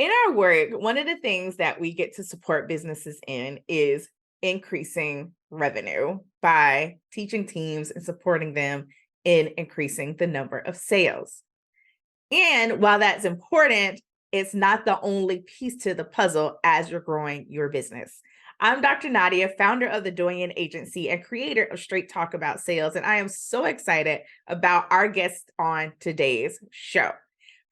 In our work, one of the things that we get to support businesses in is increasing revenue by teaching teams and supporting them in increasing the number of sales. And while that's important, it's not the only piece to the puzzle as you're growing your business. I'm Dr. Nadia, founder of the Doyen Agency and creator of Straight Talk About Sales. And I am so excited about our guest on today's show.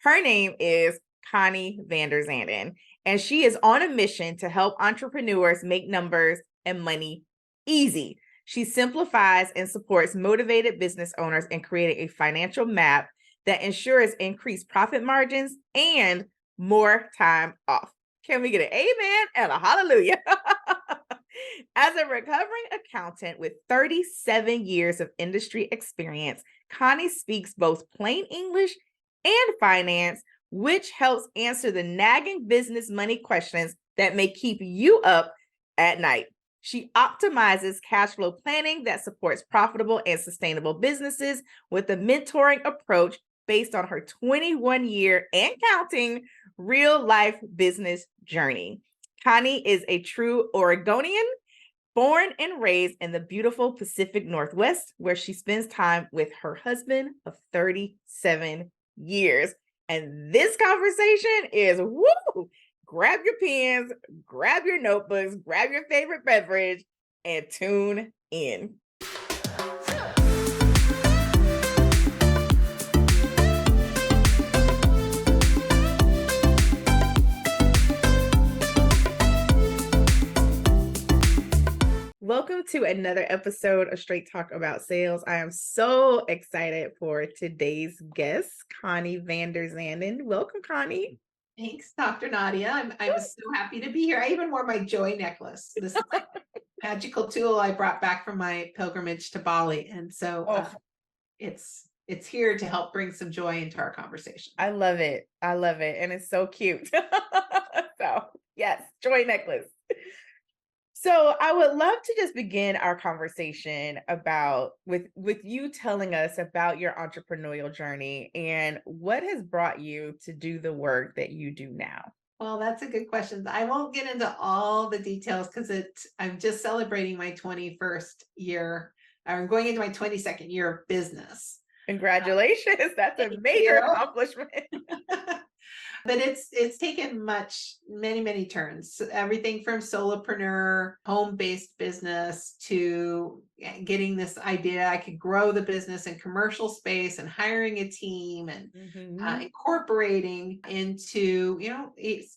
Her name is Connie Vanderzanden, and she is on a mission to help entrepreneurs make numbers and money easy. She simplifies and supports motivated business owners in creating a financial map that ensures increased profit margins and more time off. Can we get an amen and a hallelujah? As a recovering accountant with 37 years of industry experience, Connie speaks both plain English and finance, which helps answer the nagging business money questions that may keep you up at night. She optimizes cash flow planning that supports profitable and sustainable businesses with a mentoring approach based on her 21-year and counting real life business journey. Connie is a true Oregonian, born and raised in the beautiful Pacific Northwest, where she spends time with her husband of 37 years. And this conversation is woo! Grab your pens, grab your notebooks, grab your favorite beverage, and tune in. Welcome to another episode of Straight Talk About Sales. I am so excited for today's guest, Connie Vanderzanden. Welcome, Connie. Thanks, Dr. Nadia. I'm so happy to be here. I even wore my joy necklace. This is my magical tool I brought back from my pilgrimage to Bali. And so it's here to help bring some joy into our conversation. I love it. I love it. And it's so cute. So yes, joy necklace. So I would love to just begin our conversation about with you telling us about your entrepreneurial journey and what has brought you to do the work that you do now. Well, that's a good question. I won't get into all the details because I'm just celebrating my 21st year. I'm going into my 22nd year of business. Congratulations. That's a major accomplishment. But it's taken many turns. Everything from solopreneur, home-based business to getting this idea I could grow the business in commercial space and hiring a team and incorporating into,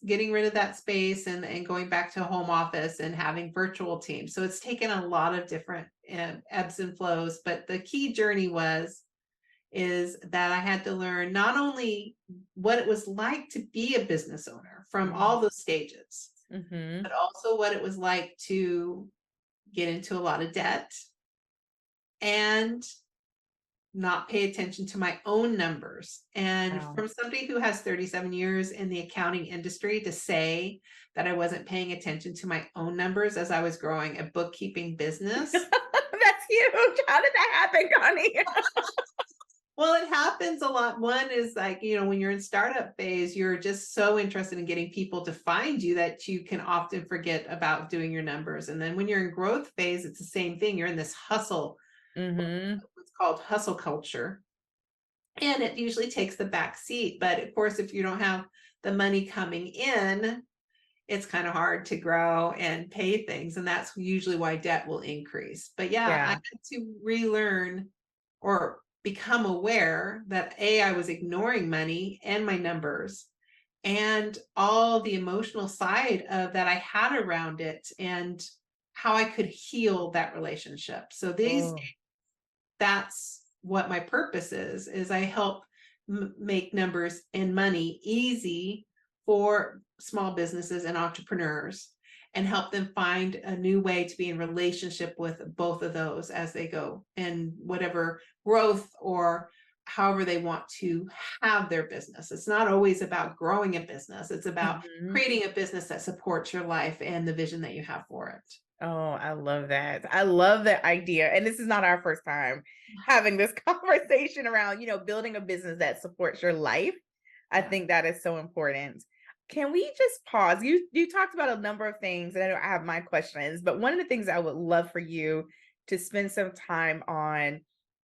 getting rid of that space and going back to a home office and having virtual teams. So it's taken a lot of different ebbs and flows. But the key journey is that I had to learn not only what it was like to be a business owner from all those stages, but also what it was like to get into a lot of debt and not pay attention to my own numbers. And from somebody who has 37 years in the accounting industry, to say that I wasn't paying attention to my own numbers as I was growing a bookkeeping business. That's huge. How did that happen, Connie? Well, it happens a lot. One is like, when you're in startup phase, you're just so interested in getting people to find you that you can often forget about doing your numbers. And then when you're in growth phase, it's the same thing. You're in this hustle, what's called hustle culture. And it usually takes the back seat. But of course, if you don't have the money coming in, it's kind of hard to grow and pay things. And that's usually why debt will increase. But I had to relearn or become aware that I was ignoring money and my numbers and all the emotional side of that I had around it and how I could heal that relationship. So these days, that's what my purpose is I help make numbers and money easy for small businesses and entrepreneurs and help them find a new way to be in relationship with both of those as they go and whatever growth or however they want to have their business. It's not always about growing a business. It's about creating a business that supports your life and the vision that you have for it. Oh, I love that. I love that idea. And this is not our first time having this conversation around, building a business that supports your life. I think that is so important. Can we just pause? You talked about a number of things, and I know I have my questions, but one of the things I would love for you to spend some time on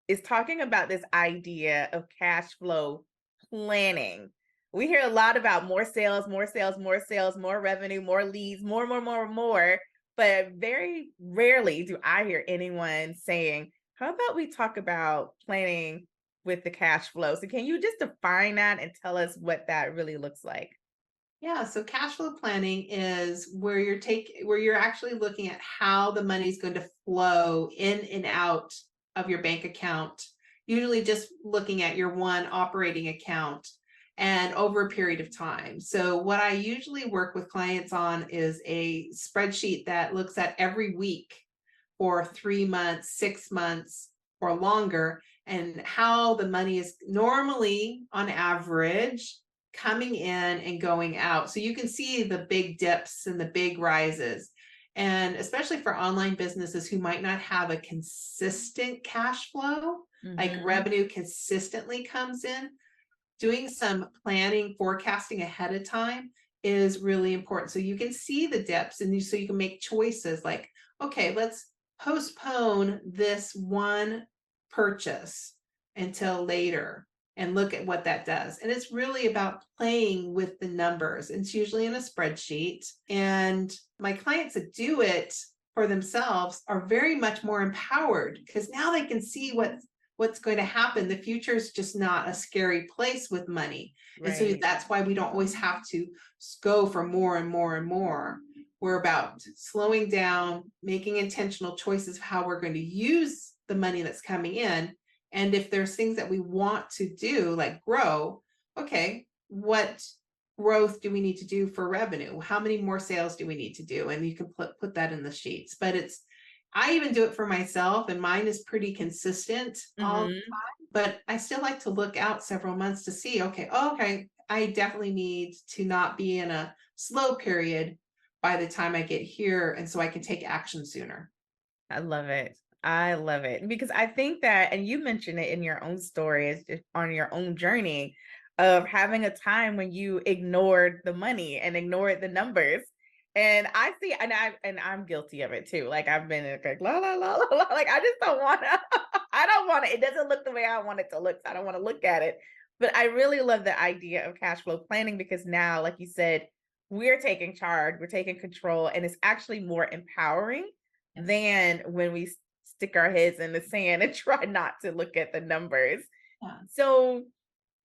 is talking about this idea of cash flow planning. We hear a lot about more sales, more sales, more sales, more revenue, more leads, more, but very rarely do I hear anyone saying, "How about we talk about planning with the cash flow?" So can you just define that and tell us what that really looks like? Yeah, so cash flow planning is where you're actually looking at how the money is going to flow in and out of your bank account. Usually just looking at your one operating account and over a period of time. So what I usually work with clients on is a spreadsheet that looks at every week for 3 months, 6 months or longer, and how the money is normally on average coming in and going out. So you can see the big dips and the big rises. And especially for online businesses who might not have a consistent cash flow, like Mhm. revenue consistently comes in, doing some planning, forecasting ahead of time is really important. So you can see the dips and so you can make choices like, okay, let's postpone this one purchase until later and look at what that does. And it's really about playing with the numbers. It's usually in a spreadsheet. And my clients that do it for themselves are very much more empowered because now they can see what's going to happen. The future is just not a scary place with money. And so Right. that's why we don't always have to go for more and more and more. We're about slowing down, making intentional choices of how we're going to use the money that's coming in. And if there's things that we want to do, like grow, okay, what growth do we need to do for revenue? How many more sales do we need to do? And you can put that in the sheets. But I even do it for myself, and mine is pretty consistent all the Mhm. time, but I still like to look out several months to see, okay, okay, I definitely need to not be in a slow period by the time I get here. And so I can take action sooner. I love it. I love it because I think that, and you mentioned it in your own story, is just on your own journey of having a time when you ignored the money and ignored the numbers. And I see, and I'm guilty of it too. Like I've been like la la la la la. Like I just don't want to. I don't want it. It doesn't look the way I want it to look. So I don't want to look at it. But I really love the idea of cash flow planning because now, like you said, we're taking charge, we're taking control, and it's actually more empowering Yes. than when we stick our heads in the sand and try not to look at the numbers. Yeah. So,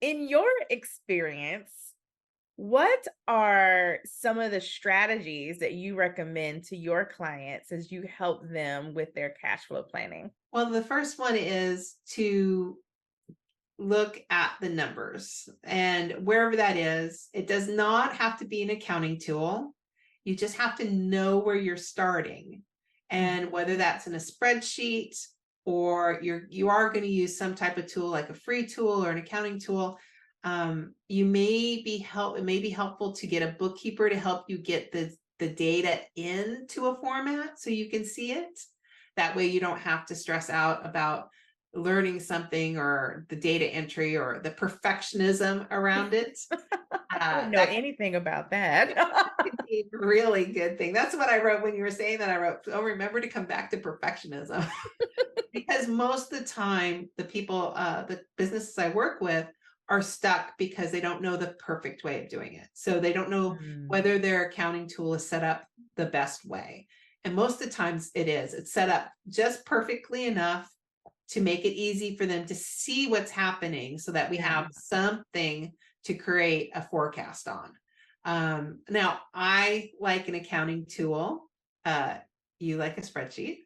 in your experience, what are some of the strategies that you recommend to your clients as you help them with their cash flow planning? Well, the first one is to look at the numbers, and wherever that is, it does not have to be an accounting tool. You just have to know where you're starting, and whether Mhm. that's in a spreadsheet or you are going to use some type of tool like a free tool or an accounting tool. It may be helpful to get a bookkeeper to help you get the data into a format so you can see it. That way you don't have to stress out about learning something or the data entry or the perfectionism around it. I don't know That anything about that. could be a really good thing. That's what I wrote when you were saying that. I wrote, oh, remember to come back to perfectionism. Because most of the time, the businesses I work with are stuck because they don't know the perfect way of doing it. So they don't know Mm, whether their accounting tool is set up the best way. And most of the times it is. It's set up just perfectly enough to make it easy for them to see what's happening so that we yeah. have something to create a forecast on. Now, I like an accounting tool. Uh, you like a spreadsheet.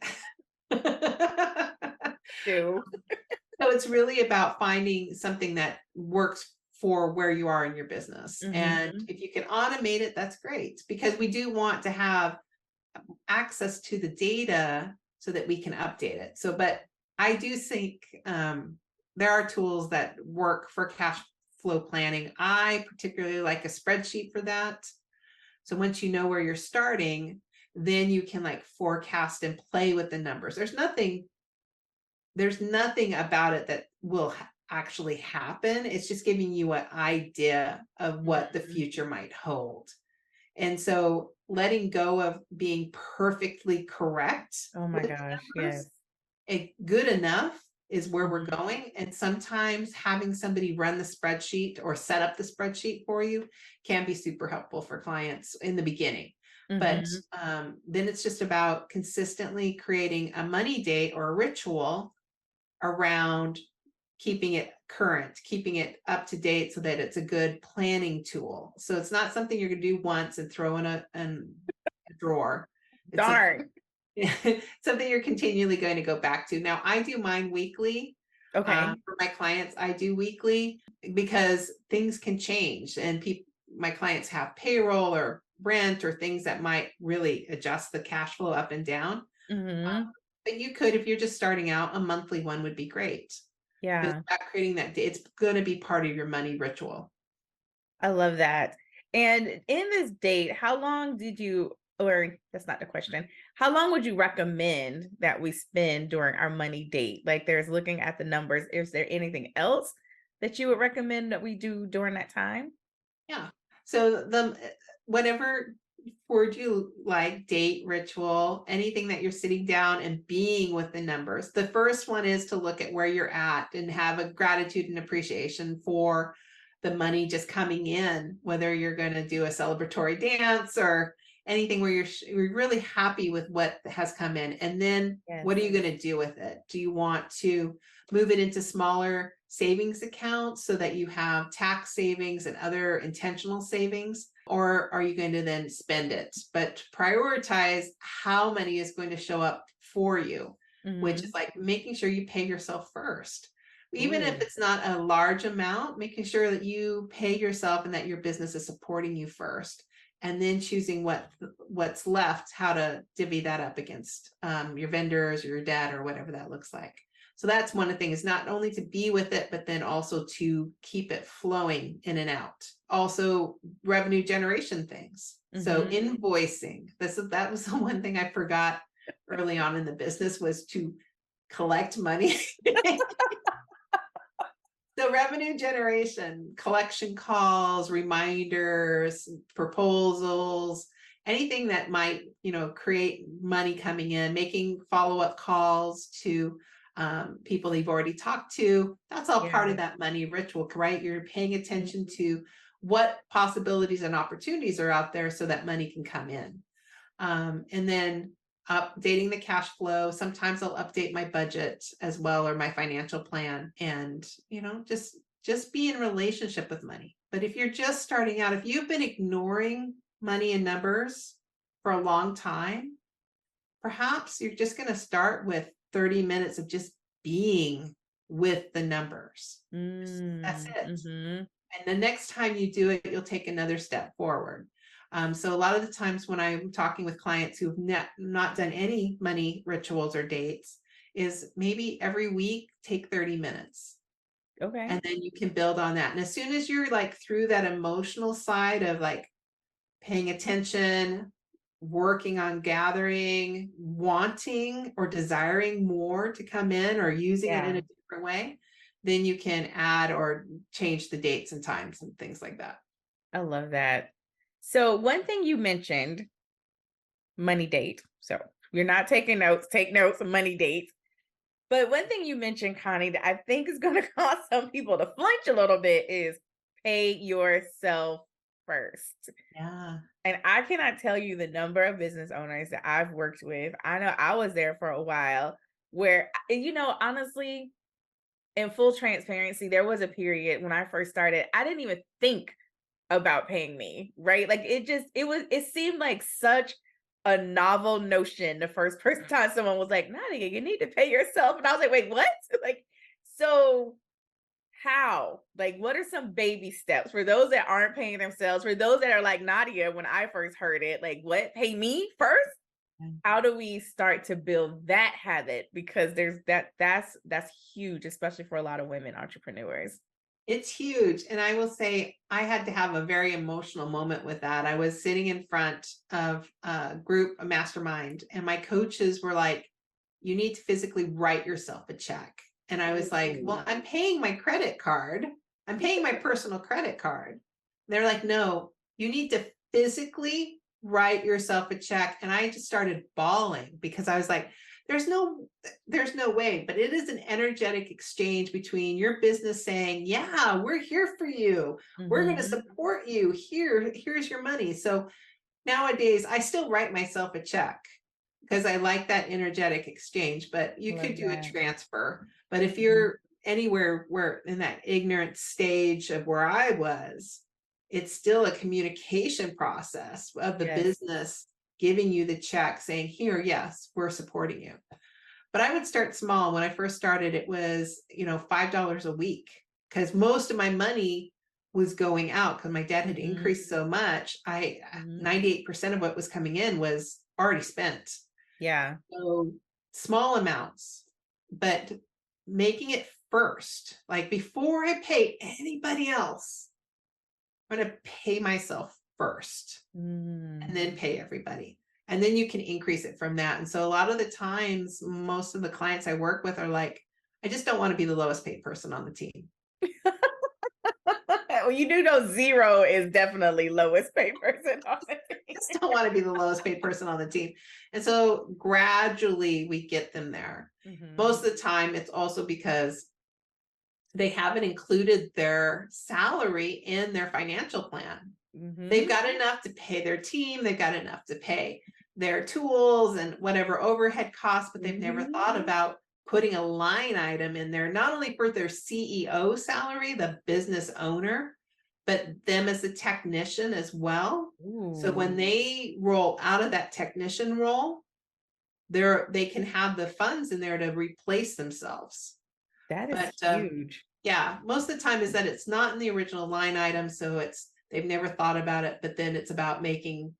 Do. So it's really about finding something that works for where you are in your business. And Mhm. if you can automate it, that's great because we do want to have access to the data so that we can update it. So, but I do think there are tools that work for cash flow planning. I particularly like a spreadsheet for that. So once you know where you're starting, then you can like forecast and play with the numbers. There's nothing about it that will actually happen. It's just giving you an idea of what the Mhm. future might hold. And so letting go of being perfectly correct Oh my with the gosh, numbers, yes. good enough is where we're Mhm. going. And sometimes having somebody run the spreadsheet or set up the spreadsheet for you can be super helpful for clients in the beginning. But Mhm. then it's just about consistently creating a money date or a ritual around keeping it current, keeping it up to date so that it's a good planning tool. So it's not something you're going to do once and throw in a drawer. It's something Darn. something you're continually going to go back to. Now, I do mine weekly. Okay. For my clients, I do weekly because things can change, and my clients have payroll or rent or things that might really adjust the cash flow up and down. Mhm. But you could, if you're just starting out, a monthly one would be great. But it's Yeah. about creating that day. It's going to be part of your money ritual. I love that. And in this date, how long did you, or that's not the question. How long would you recommend that we spend during our money date? Like there's looking at the numbers. Is there anything else that you would recommend that we do during that time? Yeah. So whatever word you like, date, ritual, anything that you're sitting down and being with the numbers. The first one is to look at where you're at and have a gratitude and appreciation for the money just coming in, whether you're going to do a celebratory dance or anything where you're really happy with what has come in. And then what are Yes. you going to do with it? Do you want to move it into smaller savings accounts so that you have tax savings and other intentional savings? Or are you going to then spend it? But prioritize how money is going to show up for you, which is Mhm. like making sure you pay yourself first. Even if Ooh, it's not a large amount, making sure that you pay yourself and that your business is supporting you first. And then choosing what's left, how to divvy that up against your vendors or your debt or whatever that looks like. So that's one of the things, not only to be with it, but then also to keep it flowing in and out. Also, revenue generation things. So mhm. invoicing. That was the one thing I forgot early on in the business was to collect money. So revenue generation, collection calls, reminders, proposals, anything that might, create money coming in, making follow-up calls to people you've already talked to. That's all part of Yes. that money ritual, right? You're paying attention Mhm. to what possibilities and opportunities are out there so that money can come in. And then updating the cash flow. Sometimes I'll update my budget as well or my financial plan, and just be in relationship with money. But if you're just starting out, if you've been ignoring money and numbers for a long time, perhaps you're just going to start with 30 minutes of just being with the numbers. That's Mm, it. mhm. And the next time you do it, you'll take another step forward. So a lot of the times when I'm talking with clients who've not done any money rituals or dates, is maybe every week take 30 minutes, Okay. and then you can build on that. And as soon as you're like through that emotional side of like paying attention, working on gathering, wanting or desiring more to come in or using it in Yeah. a different way, then you can add or change the dates and times and things like that. I love that. So one thing you mentioned, money date. So you're not taking notes, take notes of money dates. But one thing you mentioned, Connie, that I think is going to cause some people to flinch a little bit is pay yourself first. Yeah. And I cannot tell you the number of business owners that I've worked with. I know I was there for a while where, honestly, in full transparency, there was a period when I first started, I didn't even think about paying me, right? Like it seemed like such a novel notion the first person time someone was like, Nadia, you need to pay yourself. And I was like, wait, what? Like, so how? Like, what are some baby steps for those that aren't paying themselves, for those that are like Nadia when I first heard it, like, what? Pay me first? How do we start to build that habit? Because that's huge, especially for a lot of women entrepreneurs. It's huge. And I will say, I had to have a very emotional moment with that. I was sitting in front of a group, a mastermind, and my coaches were like, you need to physically write yourself a check. And I was like, well, Ooh. I'm paying my credit card. I'm paying my personal credit card. They're like, no, you need to physically write yourself a check. And I just started bawling because I was like, there's no way, but it is an energetic exchange between your business saying, yeah, we're here for you. We're going to Mhm. support you. Here's your money. So nowadays I still write myself a check because I like that energetic exchange, but you could Love do a that. transfer. But if Mhm. you're anywhere where in that ignorant stage of where I was, it's still a communication process of the Yes. business giving you the check saying, here, yes, we're supporting you. But I would start small. When I first started, it was, $5 a week because most of my money was going out because my debt had Mhm. increased so much. I Mhm. 98% of what was coming in was already spent. Yeah. So small amounts, but making it first, like before I pay anybody else, I'm going to pay myself first and Mm. then pay everybody. And then you can increase it from that. And so a lot of the times, most of the clients I work with are like, I just don't want to be the lowest paid person on the team. Well, you do know 0 is definitely lowest paid person on the team. Just don't want to be the lowest paid person on the team. And so gradually we get them there. Mhm. Most of the time, it's also because they haven't included their salary in their financial plan. They've Mhm. got enough to pay their team, they've got enough to pay their tools and whatever overhead costs, but they've never Mhm. thought about putting a line item in there, not only for their CEO salary, the business owner, but them as a technician as well. So when Ooh, they roll out of that technician role, they can have the funds in there to replace themselves. that is But huge. yeah, most of the time is that it's not in the original line item, so they've never thought about it, but then it's about making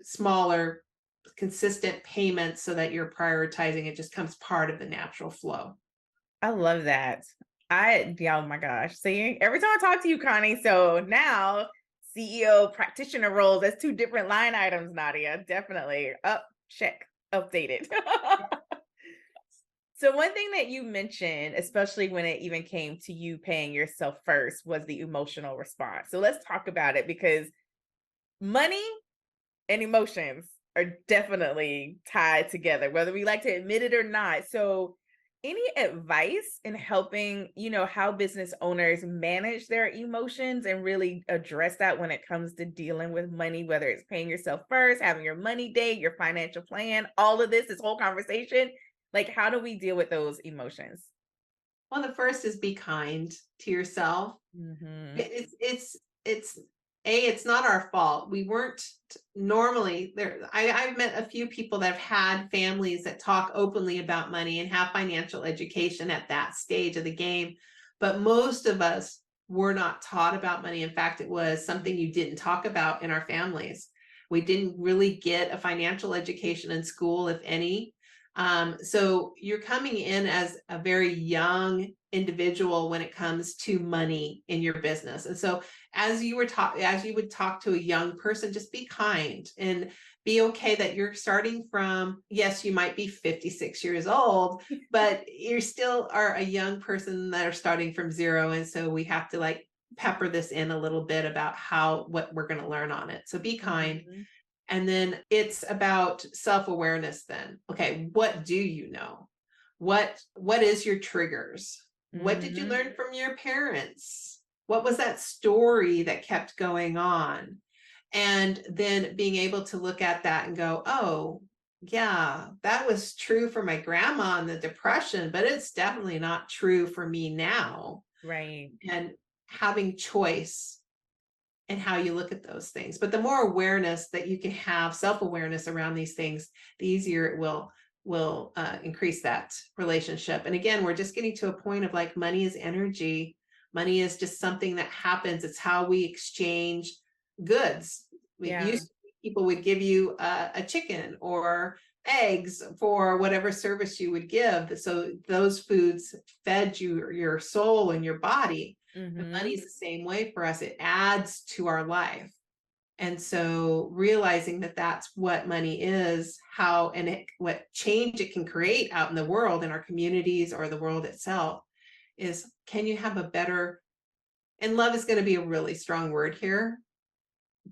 smaller, consistent payments so that you're prioritizing it just comes part of the natural flow. I love that. Yeah, oh my gosh. See, every time I talk to you, Connie, so now CEO practitioner roles, that's 2 different line items, Nadia. Definitely. Up, check, updated. So one thing that you mentioned, especially when it even came to you paying yourself first, was the emotional response. So let's talk about it because money and emotions are definitely tied together, whether we like to admit it or not. So, any advice in helping, how business owners manage their emotions and really address that when it comes to dealing with money, whether it's paying yourself first, having your money date, your financial plan, all of this whole conversation? Like, how do we deal with those emotions? Well, the first is be kind to yourself. Hmm. It's it's not our fault. We weren't normally there. I've met a few people that have had families that talk openly about money and have financial education at that stage of the game. But most of us were not taught about money. In fact, it was something you didn't talk about in our families. We didn't really get a financial education in school, if any. So you're coming in as a very young individual when it comes to money in your business. And so as you would talk to a young person, just be kind and be okay that you're starting from, yes, you might be 56 years old, but you still are a young person that are starting from 0. And so we have to like pepper this in a little bit about what we're going to learn on it. So be kind. Hmm. And then it's about self-awareness then. Okay, what do you know? What is your triggers? What did you Hmm. learn from your parents? What was that story that kept going on? And then being able to look at that and go, oh, yeah, that was true for my grandma in the depression, but it's definitely not true for me now. Right. And having choice and how you look at those things. But the more awareness that you can have, self-awareness around these things, the easier it will increase that relationship. And again, we're just getting to a point of like money is energy. Money is just something that happens. It's how we exchange goods. We Yeah. used to, people would give you a chicken or eggs for whatever service you would give. So those foods fed your soul and your body. The Hmm. money's the same way for us. It adds to our life. And so realizing that that's what money is, how and what change it can create out in the world, in our communities or the world itself, is can you have a better, and love is going to be a really strong word here,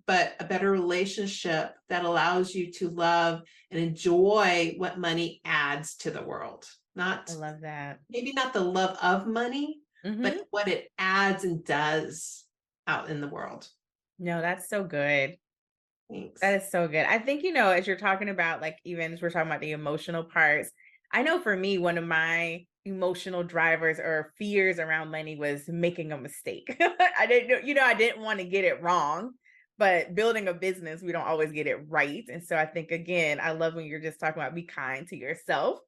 but a better relationship that allows you to love and enjoy what money adds to the world. I Not love that. maybe not the love of money, but Hmm. what it adds and does out in the world. No, that's so good. That Thanks. is so good. I think, as you're talking about, like, even as we're talking about the emotional parts, I know for me, one of my emotional drivers or fears around money was making a mistake. I didn't know, I didn't want to get it wrong, but building a business, we don't always get it right. And so I think, again, I love when you're just talking about be kind to yourself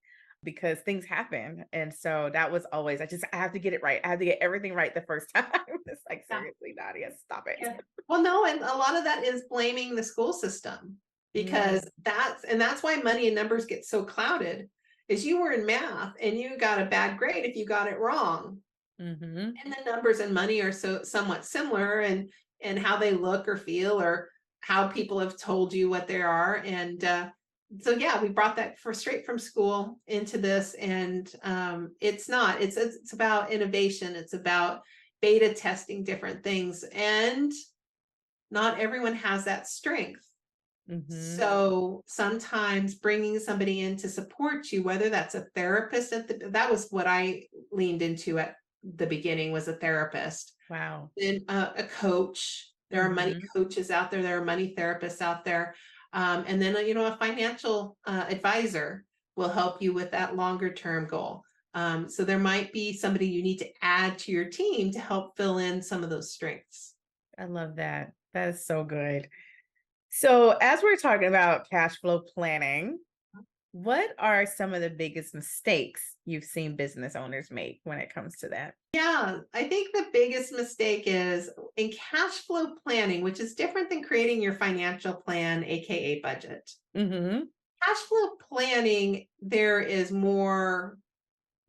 because things happen. And so that was always, I have to get it right. I have to get everything right the first time. It's like, Yeah. seriously, Nadia, stop it. Yeah. Well, no, and a lot of that is blaming the school system because Mm, that's why money and numbers get so clouded. Is you were in math and you got a bad grade if you got it wrong. mhm. And the numbers and money are so somewhat similar, and how they look or feel or how people have told you what they are. And so yeah, we brought that for straight from school into this, and it's not. It's about innovation. It's about beta testing different things, and not everyone has that strength. Mhm. So sometimes bringing somebody in to support you, whether that's a therapist that was what I leaned into at the beginning, was a therapist, Wow. then a coach. There are money Mhm. coaches out there. There are money therapists out there. And then, a financial advisor will help you with that longer term goal. So there might be somebody you need to add to your team to help fill in some of those strengths. I love that. That is so good. So, as we're talking about cash flow planning, what are some of the biggest mistakes you've seen business owners make when it comes to that? Yeah, I think the biggest mistake is in cash flow planning, which is different than creating your financial plan, aka budget. Mhm. Cash flow planning, there is more.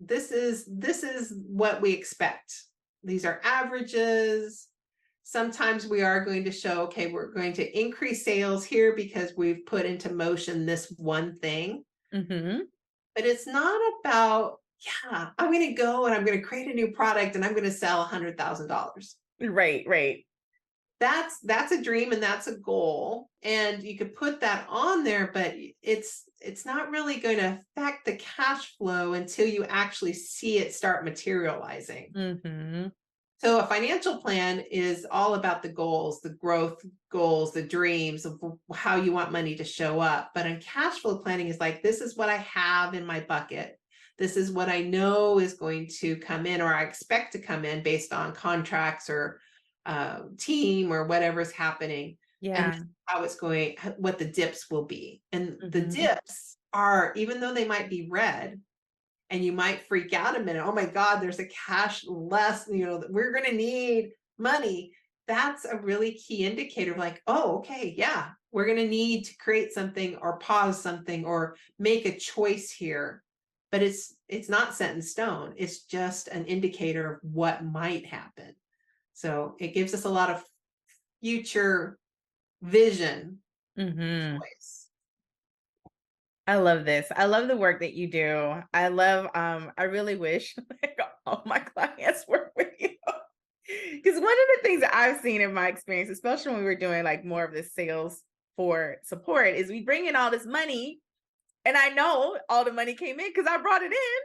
This is what we expect. These are averages. Sometimes we are going to show, okay, we're going to increase sales here because we've put into motion this one thing. Mhm. But it's not about, yeah, I'm going to go and I'm going to create a new product and I'm going to sell $100,000. Right, right. That's a dream and that's a goal, and you could put that on there, but it's not really going to affect the cash flow until you actually see it start materializing. Mhm. So a financial plan is all about the goals, the growth goals, the dreams of how you want money to show up. But in cash flow planning is like, this is what I have in my bucket. This is what I know is going to come in, or I expect to come in based on contracts or team or whatever's happening, and Yeah. how it's going, what the dips will be. And the Mhm. dips are, even though they might be red, and you might freak out a minute. Oh my God, there's a cash less, we're going to need money. That's a really key indicator of like, oh, okay, yeah, we're going to need to create something or pause something or make a choice here. But it's not set in stone. It's just an indicator of what might happen. So it gives us a lot of future vision Mhm. choice. I love this. I love the work that you do. I love I really wish like all my clients work with you. Because one of the things that I've seen in my experience, especially when we were doing like more of the sales for support, is we bring in all this money and I know all the money came in because I brought it in.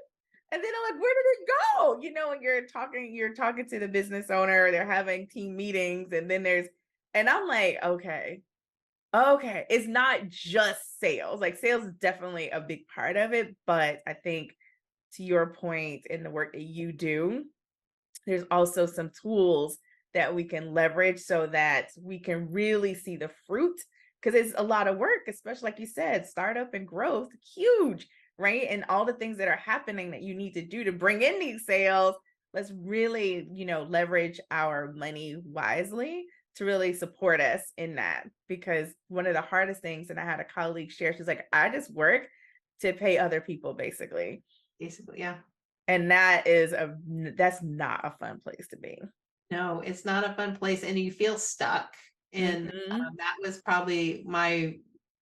And then I'm like, where did it go? And you're talking to the business owner, they're having team meetings, and then and I'm like, okay, okay, it's not just sales. Like sales is definitely a big part of it, but I think to your point in the work that you do, there's also some tools that we can leverage so that we can really see the fruit because it's a lot of work, especially like you said, startup and growth, huge, right? And all the things that are happening that you need to do to bring in these sales. Let's really, leverage our money wisely to really support us in that. Because one of the hardest things, and I had a colleague share, she's like, I just work to pay other people, basically. Basically, yeah. And that's not a fun place to be. No, it's not a fun place, and you feel stuck. And that was probably my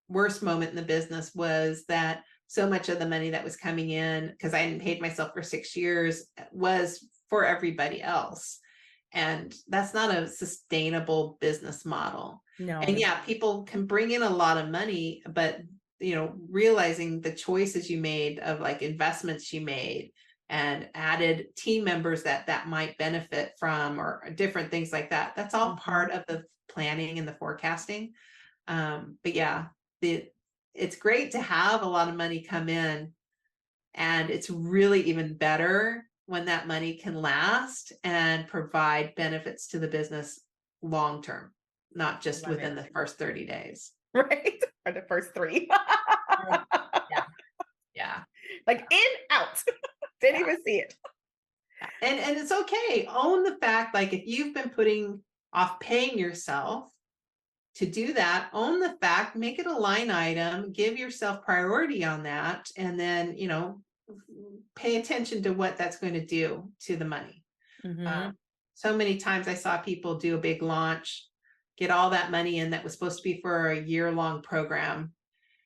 worst moment in the business, was that so much of the money that was coming in, because I hadn't paid myself for 6 years, was for everybody else. And that's not a sustainable business model. And No. yeah, people can bring in a lot of money, but realizing the choices you made of like investments you made and added team members that might benefit from, or different things like that. That's all part of the planning and the forecasting. But yeah, it's great to have a lot of money come in, and it's really even better when that money can last and provide benefits to the business long term, not just Love within it. the first 30 days. Right? Or the first 3. Yeah. Yeah. Like in, out. Didn't even see it. And it's okay. Own the fact, like if you've been putting off paying yourself to do that, own the fact, make it a line item, give yourself priority on that, and then, pay attention to what that's going to do to the money. So many times I saw people do a big launch, get all that money in that was supposed to be for a year-long program,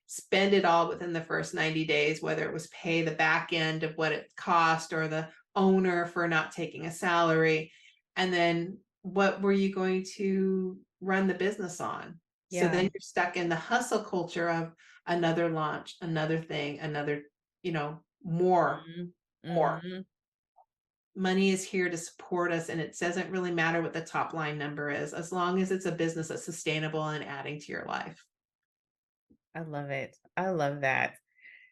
spend it all within the first 90 days, whether it was pay the back end of what it cost or the owner for not taking a salary. And then what were you going to run the business on? So then you're stuck in the hustle culture of another launch, another thing, another, more. Money is here to support us, and it doesn't really matter what the top line number is, as long as it's a business that's sustainable and adding to your life. I love it. I love that.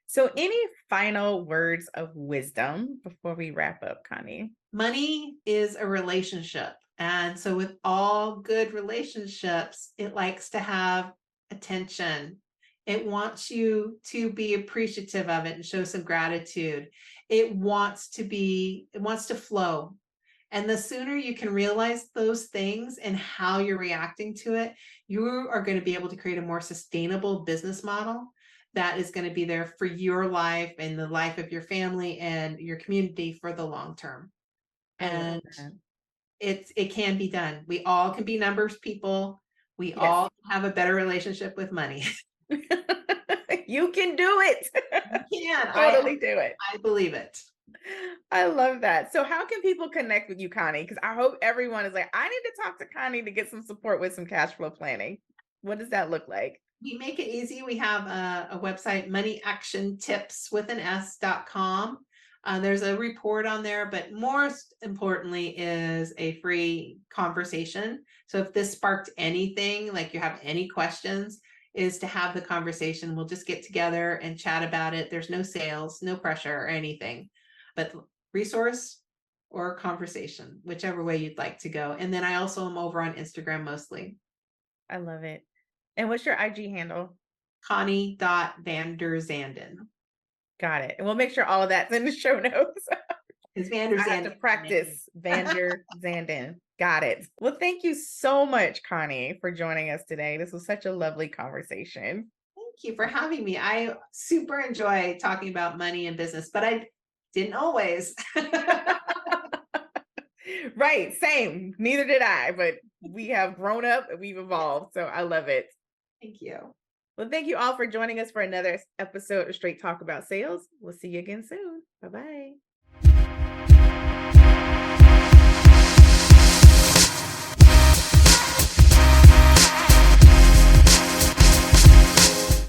So any final words of wisdom before we wrap up, Connie? Money is a relationship. And so with all good relationships, it likes to have attention. It wants you to be appreciative of it and show some gratitude. It wants to flow. And the sooner you can realize those things and how you're reacting to it, you are going to be able to create a more sustainable business model that is going to be there for your life and the life of your family and your community for the long term. And it can be done. We all can be numbers people. We all have a better relationship with money. You can do it. You can Totally do it. I believe it. I love that. So how can people connect with you, Connie? Because I hope everyone is like, I need to talk to Connie to get some support with some cash flow planning. What does that look like? We make it easy. We have a website, moneyactiontips.com. There's a report on there, but most importantly is a free conversation. So if this sparked anything, like you have any questions, is to have the conversation. We'll just get together and chat about it. There's no sales, no pressure or anything, but resource or conversation, whichever way you'd like to go. And then I also am over on Instagram mostly. I love it. And what's your IG handle? Connie.Vanderzanden. Got it. And we'll make sure all of that's in the show notes. It's Vanderzanden. I have to practice Vanderzanden. Got it. Well, thank you so much, Connie, for joining us today. This was such a lovely conversation. Thank you for having me. I super enjoy talking about money and business, but I didn't always. Right. Same. Neither did I, but we have grown up and we've evolved. So I love it. Thank you. Well, thank you all for joining us for another episode of Straight Talk About Sales. We'll see you again soon. Bye-bye.